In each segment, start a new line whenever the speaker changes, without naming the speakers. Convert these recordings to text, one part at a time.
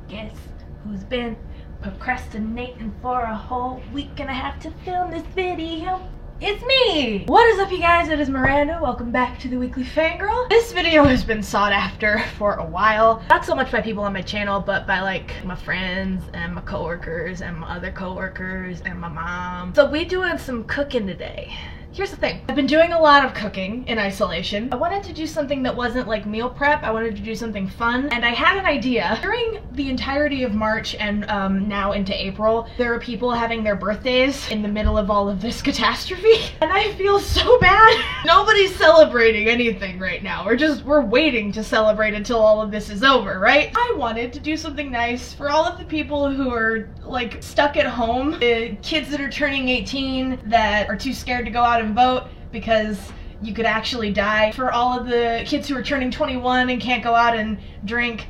Guess who's been procrastinating for a whole week and I have to film this video? It's me! What is up, you guys? It is Miranda. Welcome back to the Weekly Fangirl. This video has been sought after for a while. Not so much by people on my channel, but by like my friends and my coworkers and my other coworkers and my mom. So we doing some cooking today. Here's the thing. I've been doing a lot of cooking in isolation. I wanted to do something that wasn't like meal prep. I wanted to do something fun. And I had an idea. During the entirety of March and now into April, there are people having their birthdays in the middle of all of this catastrophe. And I feel so bad. Nobody's celebrating anything right now. We're waiting to celebrate until all of this is over, right? I wanted to do something nice for all of the people who are like stuck at home. The kids that are turning 18 that are too scared to go out and vote because you could actually die. For all of the kids who are turning 21 and can't go out and drink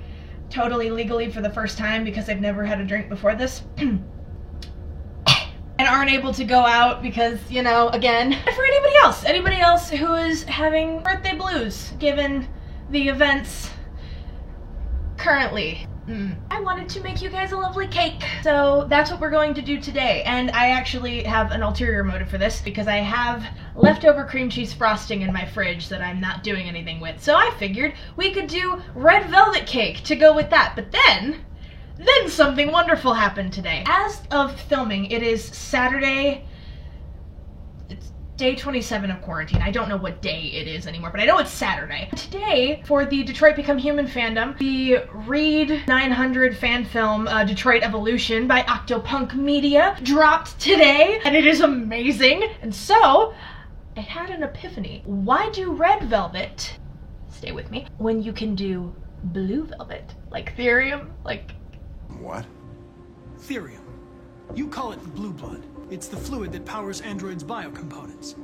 totally legally for the first time because they've never had a drink before this. And aren't able to go out because, you know, again. And for anybody else who is having birthday blues given the events currently. I wanted to make you guys a lovely cake. So that's what we're going to do today. And I actually have an ulterior motive for this because I have leftover cream cheese frosting in my fridge that I'm not doing anything with. So I figured we could do red velvet cake to go with that. But then something wonderful happened today. As of filming, it is Saturday. It's day 27 of quarantine. I don't know what day it is anymore, but I know it's Saturday. Today, for the Detroit Become Human fandom, the Read 900 fan film, Detroit Evolution by Octopunk Media, dropped today, and it is amazing. And so, I had an epiphany. Why do red velvet, stay with me, when you can do blue velvet? Like Therium, like...
What?
Therium. You call it blue blood. It's the fluid that powers androids' biocomponents.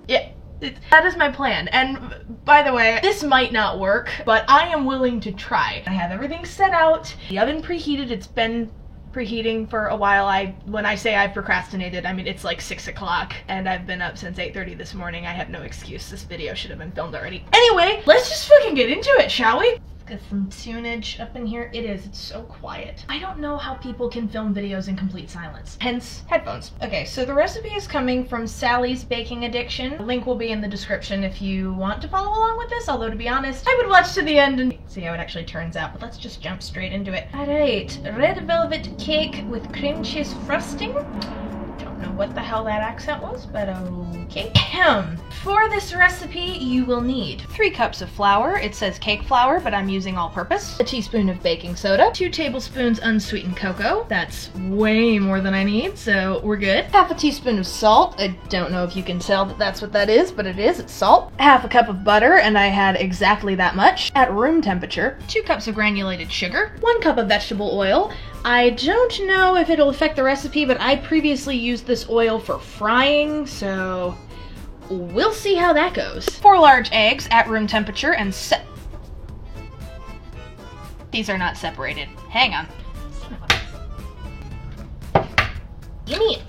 Yeah, that is my plan. And by the way, this might not work, but I am willing to try. I have everything set out, the oven preheated. It's been preheating for a while. When I say I've procrastinated, I mean it's like 6 o'clock and I've been up since 8:30 this morning. I have no excuse. This video should have been filmed already. Anyway, let's just fucking get into it, shall we? Got some tunage up in here. It's so quiet. I don't know how people can film videos in complete silence. Hence, headphones. Okay, so the recipe is coming from Sally's Baking Addiction. The link will be in the description if you want to follow along with this, although to be honest, I would watch to the end and see how it actually turns out, but let's just jump straight into it. Alright, red velvet cake with cream cheese frosting. Don't know what the hell that accent was, but okay. For this recipe, you will need 3 cups of flour. It says cake flour, but I'm using all-purpose. A teaspoon of baking soda. 2 tablespoons unsweetened cocoa. That's way more than I need, so we're good. Half a teaspoon of salt. I don't know if you can tell that that's what that is, but it is. It's salt. Half a cup of butter, and I had exactly that much at room temperature. 2 cups of granulated sugar. 1 cup of vegetable oil. I don't know if it'll affect the recipe, but I previously used this oil for frying, so we'll see how that goes. 4 large eggs at room temperature and these are not separated. Hang on. Give me it.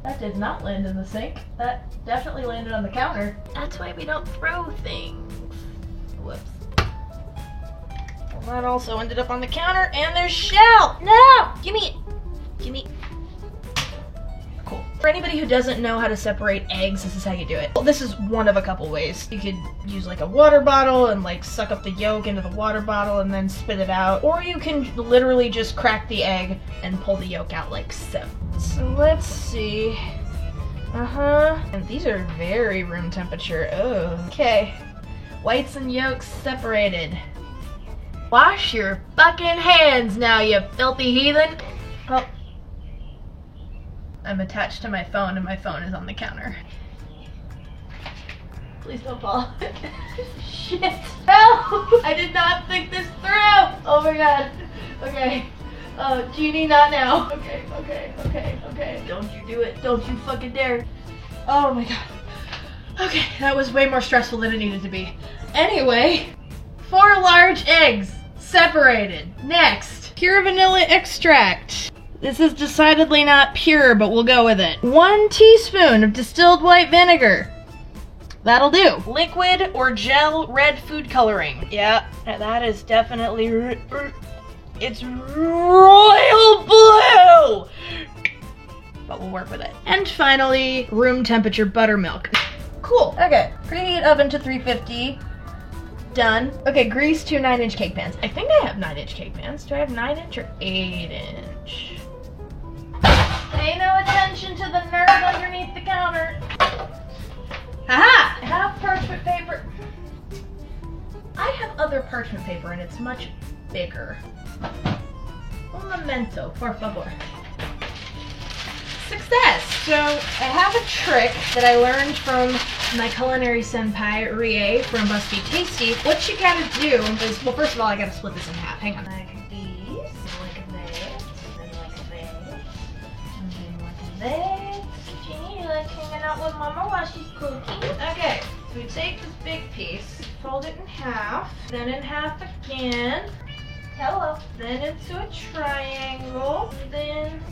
That did not land in the sink. That definitely landed on the counter. That's why we don't throw things. Whoops. That also ended up on the counter, and there's shell! No! Give me it! Give me... Cool. For anybody who doesn't know how to separate eggs, this is how you do it. Well, this is one of a couple ways. You could use like a water bottle and like suck up the yolk into the water bottle and then spit it out. Or you can literally just crack the egg and pull the yolk out like so. So let's see. And these are very room temperature. Oh, okay. Whites and yolks separated. Wash your fucking hands now, you filthy heathen. Oh. I'm attached to my phone and my phone is on the counter. Please don't fall. Shit. No! I did not think this through! Oh my god. Okay. Oh, Genie, not now. Okay. Don't you do it. Don't you fucking dare. Oh my god. Okay, that was way more stressful than it needed to be. Anyway, 4 large eggs. Separated. Next, pure vanilla extract. This is decidedly not pure, but we'll go with it. 1 teaspoon of distilled white vinegar. That'll do. Liquid or gel red food coloring. Yeah, that is definitely, it's royal blue! But we'll work with it. And finally, room temperature buttermilk. Cool, okay. Preheat oven to 350. Done. Okay, grease 2 9-inch cake pans. I think I have 9-inch cake pans. Do I have 9-inch or 8-inch? Pay no attention to the nerd underneath the counter. Haha! I have parchment paper. I have other parchment paper and it's much bigger. Un momento, por favor. Success! So, I have a trick that I learned from my culinary senpai, Rie, from BuzzFeed Tasty. What you gotta do is, well, first of all, I gotta split this in half. Hang on. Like these, like this, and like this, and then like this. Gee, you like hanging out with Mama while she's cooking? Okay, so we take this big piece, fold it in half, then in half again. Hello. Then into a triangle, and then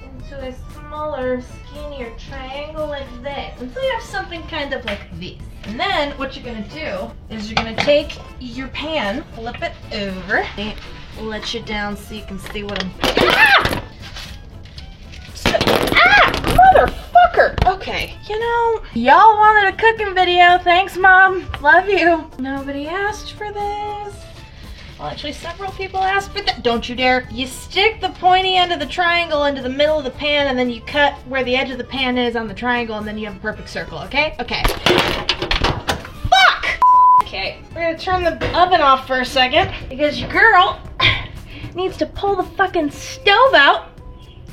into a smaller, skinnier triangle like this. Until you have something kind of like this. And then what you're gonna do is you're gonna take your pan, flip it over, let you down so you can see what I'm motherfucker! Okay, you know, y'all wanted a cooking video. Thanks, Mom. Love you. Nobody asked for this. Well, actually, several people asked for that. Don't you dare. You stick the pointy end of the triangle into the middle of the pan, and then you cut where the edge of the pan is on the triangle, and then you have a perfect circle, okay? Okay. Fuck! Okay, we're gonna turn the oven off for a second, because your girl needs to pull the fucking stove out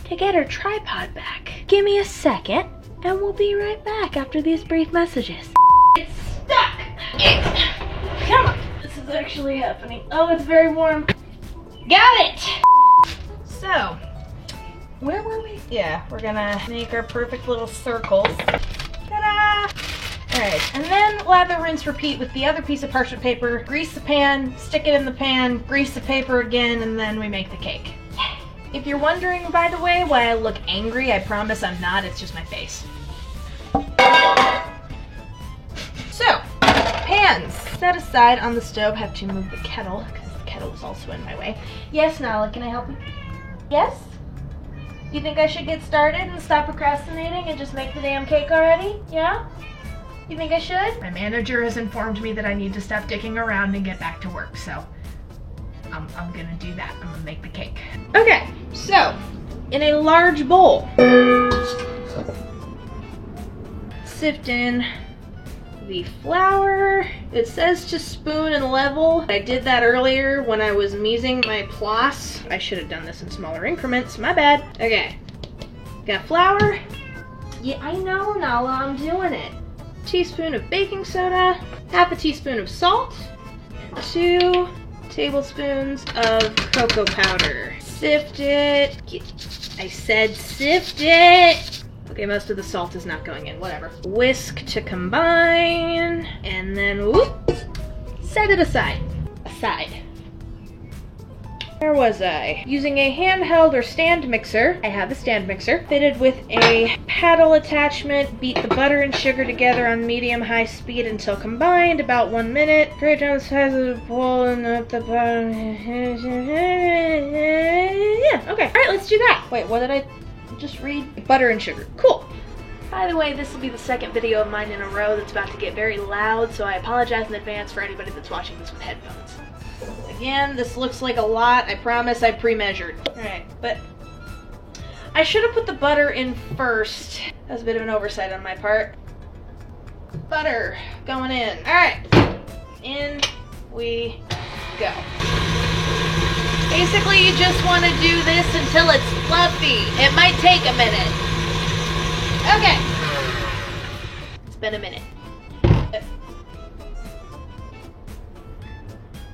to get her tripod back. Give me a second, and we'll be right back after these brief messages. It's stuck! Come on. Is actually happening. Oh, it's very warm. Got it! So, where were we? Yeah, we're gonna make our perfect little circles. Ta-da! Alright, and then lather, rinse, repeat with the other piece of parchment paper. Grease the pan, stick it in the pan, grease the paper again, and then we make the cake. If you're wondering, by the way, why I look angry, I promise I'm not, it's just my face. So, pans set aside on the stove. Have to move the kettle because the kettle is also in my way. Yes, Nala, can I help you? Yes? You think I should get started and stop procrastinating and just make the damn cake already? Yeah? You think I should? My manager has informed me that I need to stop dicking around and get back to work, so I'm gonna do that. I'm gonna make the cake. Okay, so in a large bowl, sift in the flour. It says to spoon and level. I did that earlier when I was measing my plus. I should have done this in smaller increments. My bad. Okay. Got flour. Yeah, I know, Nala. I'm doing it. Teaspoon of baking soda. Half a teaspoon of salt. And 2 tablespoons of cocoa powder. Sift it. I said sift it. Okay, most of the salt is not going in, whatever. Whisk to combine, and then whoop, set it aside. Where was I? Using a handheld or stand mixer, I have a stand mixer, fitted with a paddle attachment, beat the butter and sugar together on medium-high speed until combined, about 1 minute. Grate down the size of the bowl and up the bottom. Yeah, okay. All right, let's do that. Wait, what did I just read? Butter and sugar. Cool. By the way, this will be the second video of mine in a row that's about to get very loud, so I apologize in advance for anybody that's watching this with headphones. Again, this looks like a lot. I promise I pre-measured. Alright, but I should have put the butter in first. That was a bit of an oversight on my part. Butter going in. Alright, in we go. Basically, you just want to do this until it's fluffy. It might take a minute. Okay. It's been a minute.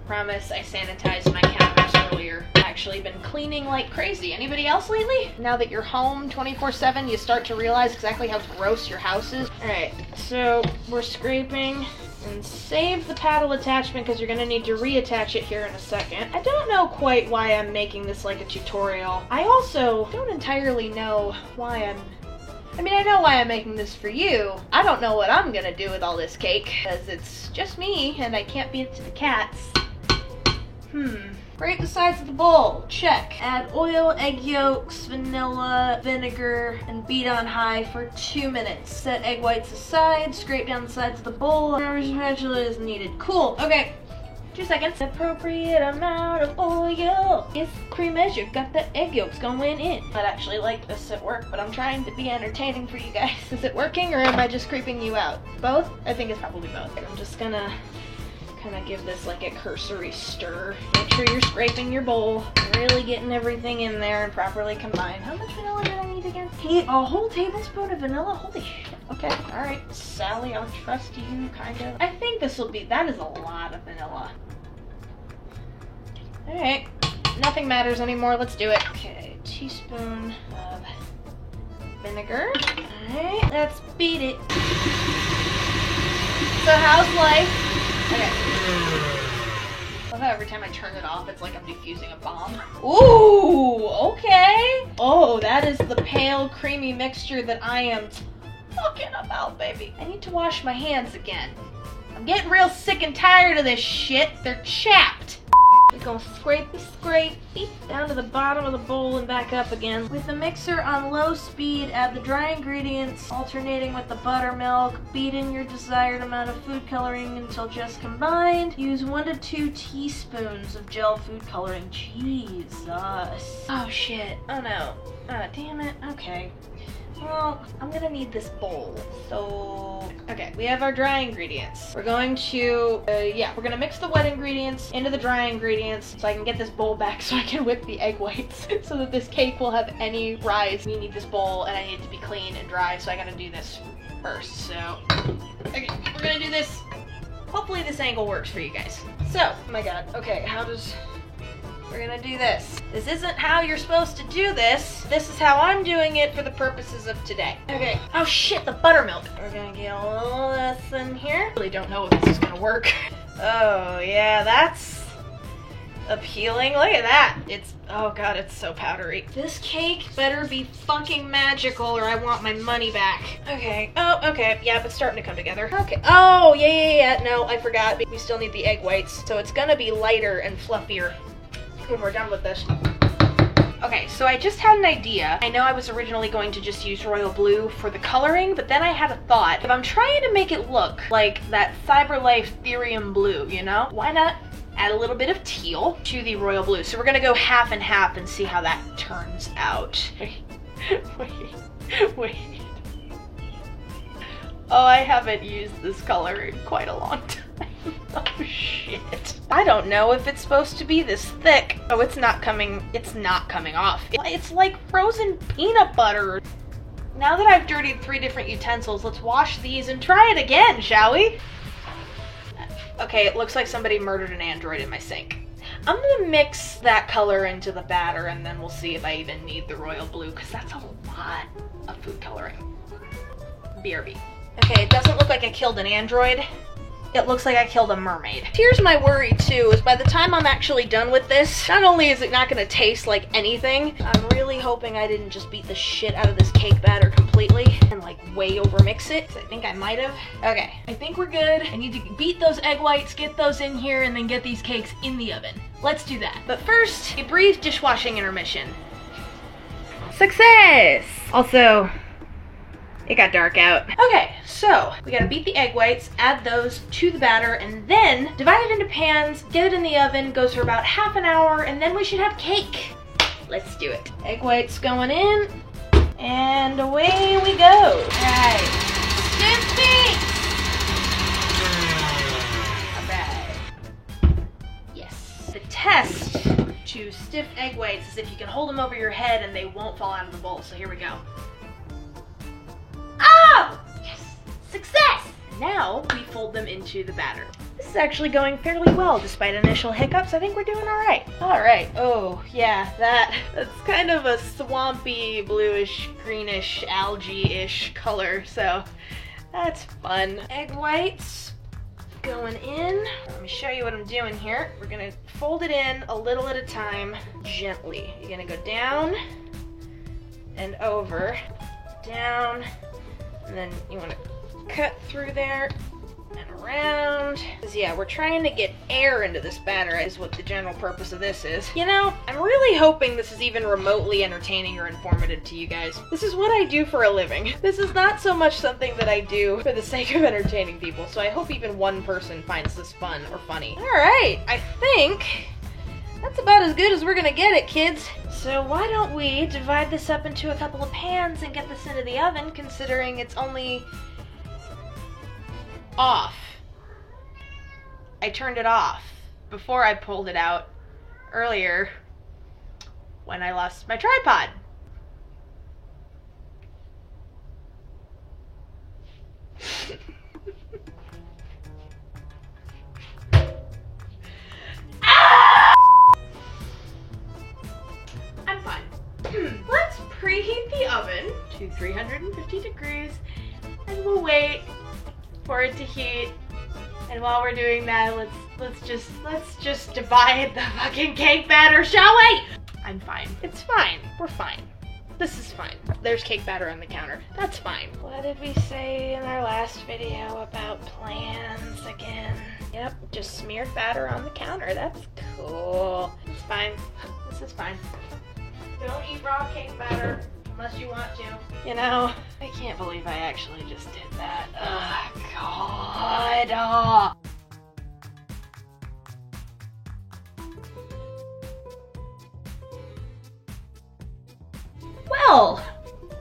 Promise I sanitized my counters earlier. Actually been cleaning like crazy. Anybody else lately? Now that you're home 24/7, you start to realize exactly how gross your house is. Alright, so we're scraping. And save the paddle attachment because you're going to need to reattach it here in a second. I don't know quite why I'm making this like a tutorial. I also don't entirely know why I'm I mean, I know why I'm making this for you. I don't know what I'm gonna do with all this cake, because it's just me, and I can't feed it to the cats. Grate the sides of the bowl. Check. Add oil, egg yolks, vanilla, vinegar, and beat on high for 2 minutes. Set egg whites aside. Scrape down the sides of the bowl. Spatula is needed. Cool. Okay. 2 seconds. Appropriate amount of oil is pre-measured. Got the egg yolks going in. I'd actually like this at work, but I'm trying to be entertaining for you guys. Is it working, or am I just creeping you out? Both? I think it's probably both. I'm just gonna kind of give this like a cursory stir. Make sure you're scraping your bowl, really getting everything in there and properly combined. How much vanilla did I need again? A whole tablespoon of vanilla? Holy shit. Okay, all right, Sally, I'll trust you, kind of. I think this will be, that is a lot of vanilla. All right, nothing matters anymore. Let's do it. Okay, teaspoon of vinegar. All right, let's beat it. So how's life? Okay. I love how every time I turn it off, it's like I'm defusing a bomb. Ooh, okay. Oh, that is the pale, creamy mixture that I am talking about, baby. I need to wash my hands again. I'm getting real sick and tired of this shit. They're chapped. We're gonna scrape down to the bottom of the bowl and back up again. With the mixer on low speed, add the dry ingredients, alternating with the buttermilk. Beat in your desired amount of food coloring until just combined. Use 1 to 2 teaspoons of gel food coloring. Jesus. Oh shit. Oh no. Oh, damn it. Okay. Well, I'm gonna need this bowl. So, okay, we have our dry ingredients. We're going to, we're gonna mix the wet ingredients into the dry ingredients so I can get this bowl back so I can whip the egg whites so that this cake will have any rise. We need this bowl and I need it to be clean and dry, so I gotta do this first. So, okay, we're gonna do this. Hopefully this angle works for you guys. So, oh my god, okay, we're gonna do this. This isn't how you're supposed to do this. This is how I'm doing it for the purposes of today. Okay. Oh shit, the buttermilk. We're gonna get a little less in here. I really don't know if this is gonna work. Oh yeah, that's appealing. Look at that. Oh god, it's so powdery. This cake better be fucking magical or I want my money back. Okay. Oh, okay. Yep, it's starting to come together. Okay. Oh, yeah. No, I forgot. We still need the egg whites. So it's gonna be lighter and fluffier when we're done with this. Okay, so I just had an idea. I know I was originally going to just use royal blue for the coloring, but then I had a thought. If I'm trying to make it look like that CyberLife Therium blue, you know, why not add a little bit of teal to the royal blue? So we're gonna go half and half and see how that turns out. Wait. Oh, I haven't used this color in quite a long time. Oh shit. I don't know if it's supposed to be this thick. Oh, it's not coming off. It's like frozen peanut butter. Now that I've dirtied 3 different utensils, let's wash these and try it again, shall we? Okay, it looks like somebody murdered an android in my sink. I'm gonna mix that color into the batter and then we'll see if I even need the royal blue, because that's a lot of food coloring. BRB. Okay, it doesn't look like I killed an android. It looks like I killed a mermaid. Here's my worry too, is by the time I'm actually done with this, not only is it not gonna taste like anything, I'm really hoping I didn't just beat the shit out of this cake batter completely and like way over mix it. I think I might have. Okay, I think we're good. I need to beat those egg whites, get those in here, and then get these cakes in the oven. Let's do that. But first, a brief dishwashing intermission. Success! Also, it got dark out. Okay, so we gotta beat the egg whites, add those to the batter, and then divide it into pans, get it in the oven, goes for about half an hour, and then we should have cake. Let's do it. Egg whites going in, and away we go. All right, stiff beats. All right. Yes. The test to stiff egg whites is if you can hold them over your head and they won't fall out of the bowl. So here we go. Oh! Yes! Success! Now we fold them into the batter. This is actually going fairly well despite initial hiccups. I think we're doing all right. All right. Oh, yeah, that's kind of a swampy, bluish, greenish, algae-ish color, so that's fun. Egg whites going in. Let me show you what I'm doing here. We're gonna fold it in a little at a time, gently. You're gonna go down and over. down, and then you want to cut through there and around. Because yeah, we're trying to get air into this batter is what the general purpose of this is. You know, I'm really hoping this is even remotely entertaining or informative to you guys. This is what I do for a living. This is not so much something that I do for the sake of entertaining people, so I hope even one person finds this fun or funny. Alright, I think that's about as good as we're gonna get it, kids. So why don't we divide this up into a couple of pans and get this into the oven, considering it's only off. I turned it off before I pulled it out earlier when I lost my tripod. I'm fine. Let's preheat the oven to 350 degrees and we'll wait for it to heat. And while we're doing that, let's just divide the fucking cake batter, shall we? I'm fine. It's fine. We're fine. This is fine. There's cake batter on the counter. That's fine. What did we say in our last video about plans again? Yep, just smeared batter on the counter. That's cool. It's fine. This is fine. Don't eat raw cake batter unless you want to. You know, I can't believe I actually just did that. Oh, God. Oh. Well,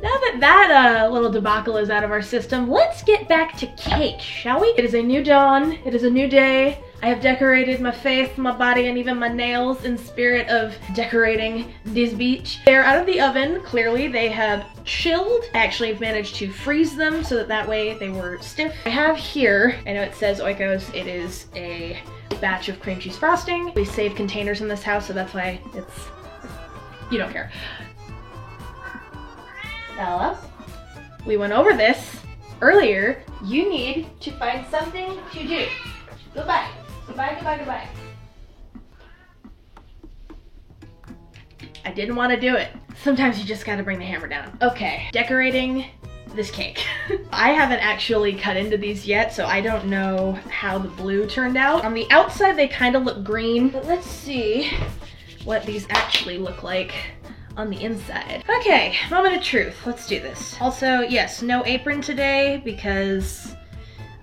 now that little debacle is out of our system, let's get back to cake, shall we? It is a new dawn. It is a new day. I have decorated my face, my body, and even my nails in spirit of decorating this beach. They're out of the oven. Clearly, they have chilled. I actually have managed to freeze them so that way they were stiff. I have here, I know it says Oikos, it is a batch of cream cheese frosting. We save containers in this house, so that's why it's, you don't care. Bella, we went over this earlier. You need to find something to do. Goodbye. Goodbye, goodbye, goodbye. I didn't want to do it. Sometimes you just gotta bring the hammer down. Okay, decorating this cake. I haven't actually cut into these yet, so I don't know how the blue turned out. On the outside, they kind of look green, but let's see what these actually look like on the inside. Okay, moment of truth. Let's do this. Also, yes, no apron today because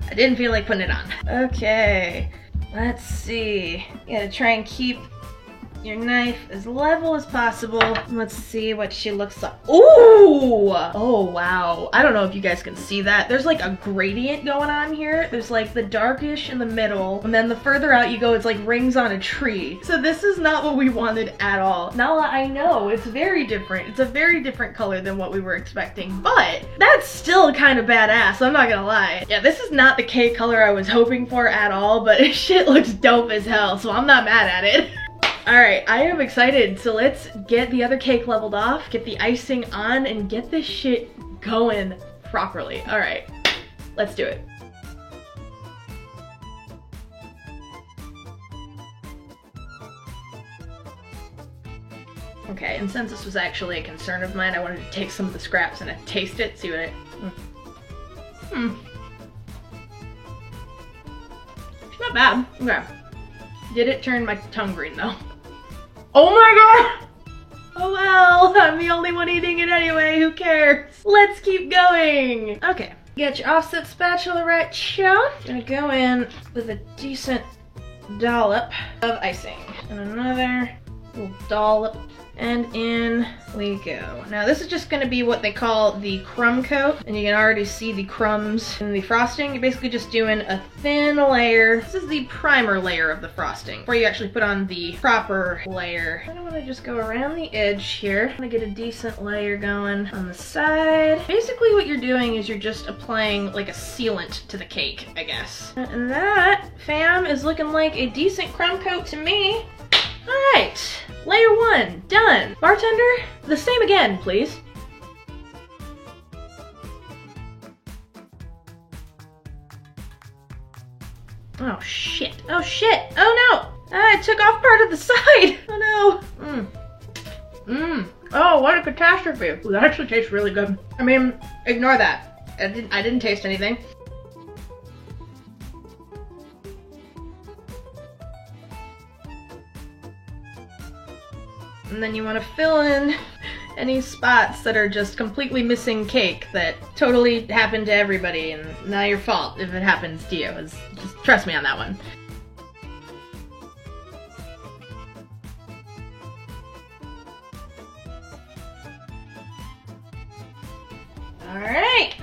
I didn't feel like putting it on. Okay, let's see. You gotta try and keep your knife as level as possible. Let's see what she looks like. Ooh! Oh, wow. I don't know if you guys can see that. There's like a gradient going on here. There's like the darkish in the middle, and then the further out you go, it's like rings on a tree. So this is not what we wanted at all. Nala, I know, it's very different. It's a very different color than what we were expecting, but that's still kind of badass, I'm not gonna lie. Yeah, this is not the cake color I was hoping for at all, but shit looks dope as hell, so I'm not mad at it. Alright, I am excited, so let's get the other cake leveled off, get the icing on, and get this shit going properly. Alright, let's do it. Okay, and since this was actually a concern of mine, I wanted to take some of the scraps and taste it, see what it... It's not bad. Okay. Did it turn my tongue green though? Oh my god! Oh well, I'm the only one eating it anyway, who cares? Let's keep going! Okay, get your offset spatula right here. Gonna go in with a decent dollop of icing. And another little dollop. And in we go. Now this is just gonna be what they call the crumb coat, and you can already see the crumbs in the frosting. You're basically just doing a thin layer. This is the primer layer of the frosting before you actually put on the proper layer. I want to just go around the edge here. I'm gonna get a decent layer going on the side. Basically what you're doing is you're just applying like a sealant to the cake, I guess. And that, fam, is looking like a decent crumb coat to me. Alright, layer one, done. Bartender, the same again, please. Oh shit, oh shit, oh no! I took off part of the side! Oh no! Oh, what a catastrophe. Ooh, that actually tastes really good. I mean, ignore that. I didn't taste anything. And then you want to fill in any spots that are just completely missing cake that totally happened to everybody and not your fault if it happens to you. Just trust me on that one. Alright!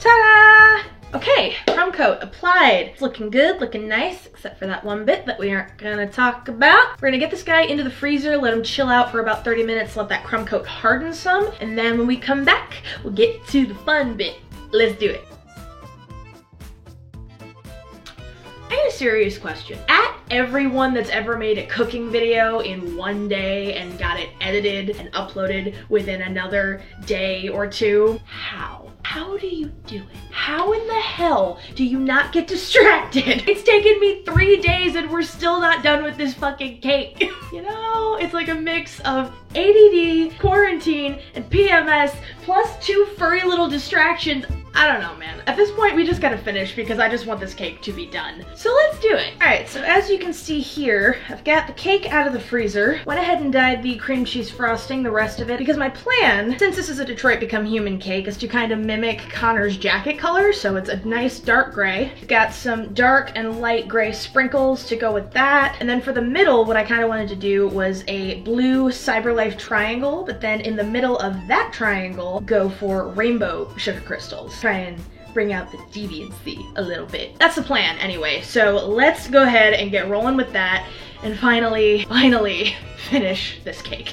Ta-da! Okay, crumb coat applied. It's looking good, looking nice, except for that one bit that we aren't gonna talk about. We're gonna get this guy into the freezer, let him chill out for about 30 minutes, let that crumb coat harden some, and then when we come back, we'll get to the fun bit. Let's do it. I have a serious question. At everyone that's ever made a cooking video in one day and got it edited and uploaded within another day or two, how do you do it? How in the hell do you not get distracted? It's taken me 3 days and we're still not done with this fucking cake. You know, it's like a mix of ADD, quarantine, and PMS, plus 2 furry little distractions. I don't know, man. At this point, we just gotta finish because I just want this cake to be done. So let's do it. All right, so as you can see here, I've got the cake out of the freezer. Went ahead and dyed the cream cheese frosting, the rest of it, because my plan, since this is a Detroit Become Human cake, is to kind of mimic Connor's jacket color, so it's a nice dark gray. Got some dark and light gray sprinkles to go with that. And then for the middle, what I kind of wanted to do was a blue CyberLife triangle, but then in the middle of that triangle, go for rainbow sugar crystals. Try and bring out the deviancy a little bit. That's the plan anyway, so let's go ahead and get rolling with that and finally finish this cake.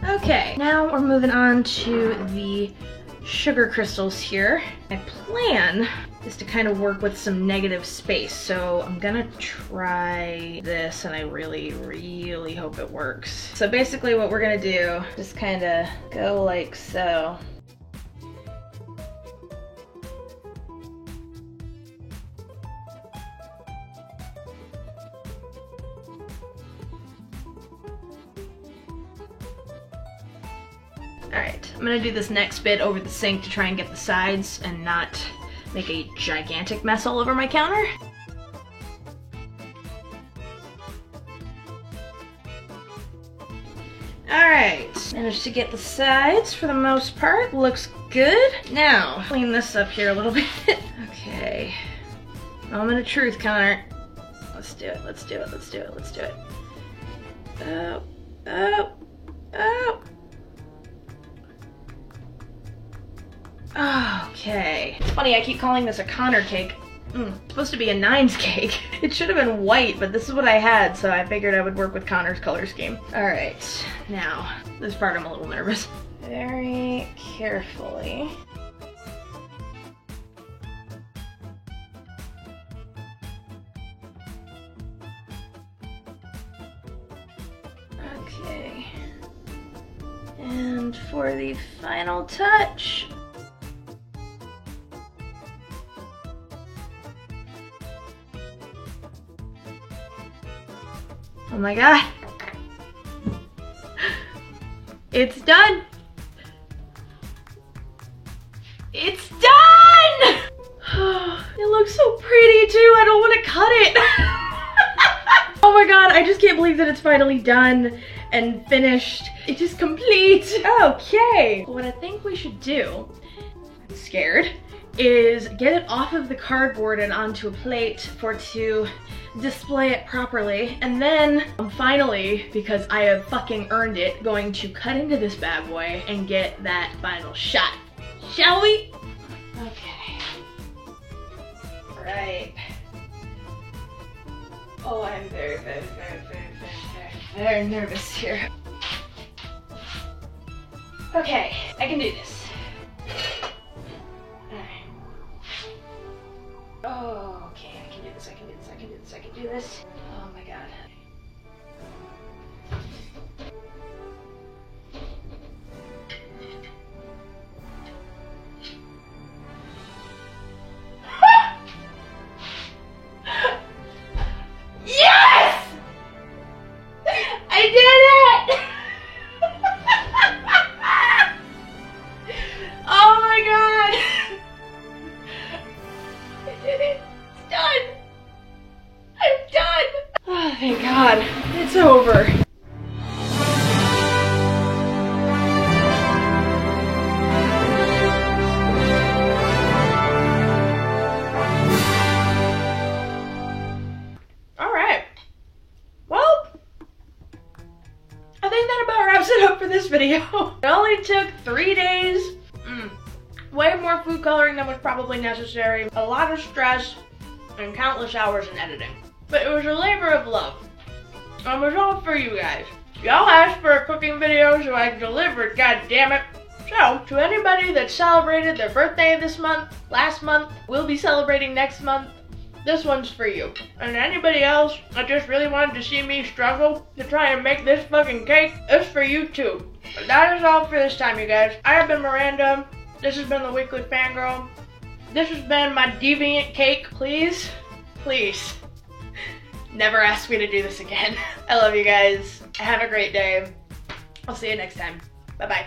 Okay, now we're moving on to the sugar crystals here. My plan is to kind of work with some negative space, so I'm gonna try this and I really hope it works. So basically what we're gonna do, just kind of go like so. Alright, I'm gonna do this next bit over the sink to try and get the sides and not make a gigantic mess all over my counter. Alright, managed to get the sides for the most part. Looks good. Now, clean this up here a little bit. Okay. Moment of truth, Connor. Let's do it, let's do it, let's do it, let's do it. Oh, oh, oh. Okay. It's funny, I keep calling this a Connor cake. It's supposed to be a Nines cake. It should have been white, but this is what I had, so I figured I would work with Connor's color scheme. Alright, now, this part I'm a little nervous. Very carefully. Okay. And for the final touch, oh my god. It's done. It's done! It looks so pretty too. I don't want to cut it. Oh my god, I just can't believe that it's finally done and finished. It is complete. Okay. What I think we should do, I'm scared, is get it off of the cardboard and onto a plate for to display it properly, and then I'm finally, because I have fucking earned it, going to cut into this bad boy and get that final shot. Shall we? Okay. Right. Oh, I'm very nervous here. Okay, I can do this. Oh, okay, I can do this, I can do this, I can do this, I can do this. Oh my god. Yes! I did it! Oh my god! I did it! It's done! I'm done! Oh, thank god. It's over. Alright. Well, I think that about wraps it up for this video. It only took 3 days. Way more food coloring than was probably necessary, a lot of stress, and countless hours in editing. But it was a labor of love. And it was all for you guys. Y'all asked for a cooking video, so I delivered, god damn it. So, to anybody that celebrated their birthday this month, last month, will be celebrating next month, this one's for you. And anybody else that just really wanted to see me struggle to try and make this fucking cake, it's for you too. But that is all for this time, you guys. I have been Miranda. This has been the Weekly Fangirl. This has been my deviant cake. Please, please, never ask me to do this again. I love you guys. Have a great day. I'll see you next time. Bye-bye.